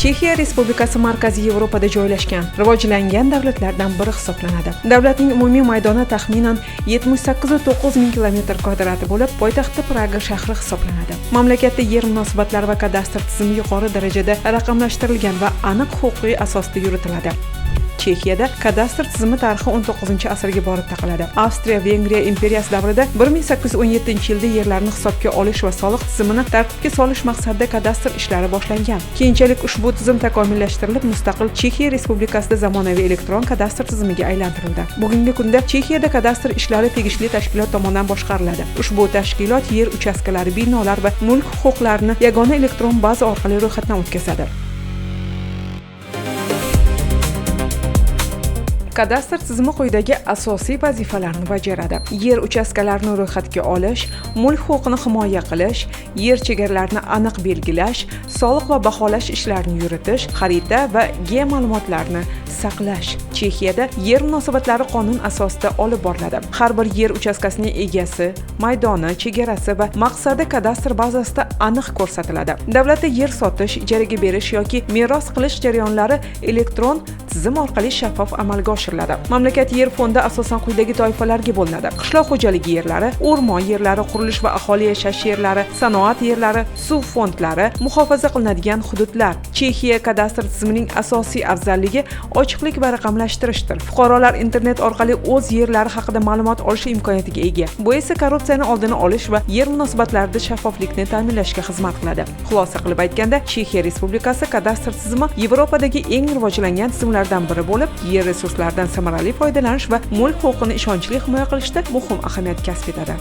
Chexiya Respublikasi Markaziy Yevropada joylashgan rivojlangan davlatlardan biri hisoblanadi. Davlatning umumiy maydoni taxminan 78,9 ming kilometr kvadrati bo'lib, poytaxti Praga shahri hisoblanadi. Mamlakatda yer munosabatlari va kadastr tizimi yuqori darajada raqamlashtirilgan va aniq huquqiy asosda yuritiladi. Chexiyada kadastr tizimi tarixi 19-asrga borib taqaladi. Avstriya-Vengriya imperiyasi davrida 1817-yilda yerlarni hisobga olish va soliq tizimini tartibga solish maqsadida kadastr ishlari boshlangan. Keyinchalik ushbu tizim takomillashtirilib, mustaqil Chexiya Respublikasida zamonaviy elektron kadastr tizimiga aylantirildi. Bugungi kunda Chexiyada kadastr ishlari tegishli tashkilot tomonidan boshqariladi. Ushbu tashkilot yer uchastkalari, binolar va mulk huquqlarini yagona elektron baza orqali ro'yxatdan o'tkazadi. Kadastr tizimi quyidagi asosiy vazifalarni bajaradi. Yer uchastkalarini ro'yxatga olish, mulk huquqini himoya qilish, yer chegaralarini aniq belgilash, soliq va baholash ishlarini yuritish, xarita va geoma'lumotlarni saqlash. Chexiyada yer munosabatlari qonun asosida olib boriladi. Har bir yer uchastkasining egasi, maydoni, chegarasi va maqsadi kadastr bazasida aniq ko'rsatiladi. Davlatda yer sotish, ijaraga berish yoki meros qilish jarayonlari elektron tizim orqali shaffof amalga oshiriladi. Mamlakat yer fondi asosan quyidagi toifalarga bo'linadi: qishloq xo'jaligi yerlari, o'rmon yerlari, qurilish va aholi yashash yerlari, sanoat yerlari, suv fondlari, muhofaza qilinadigan hududlar. Chexiya kadastr tizimining asosiy afzalligi ochiqlik va raqamlashtirishdir. Fuqarolar internet orqali o'z yerlari haqida ma'lumot olish imkoniyatiga ega. Bu esa korrupsiyani oldini olish va yer munosabatlarida shaffoflikni ta'minlashga xizmat qiladi. Xulosa qilib aytganda, Chexiya Respublikasi kadastr tizimi Yevropadagi eng rivojlangan tizimlardan biri bo'lib, yer resurslaridan samarali foydalanish va mulk huquqini ishonchli himoya qilishda muhim ahamiyat kasb etadi.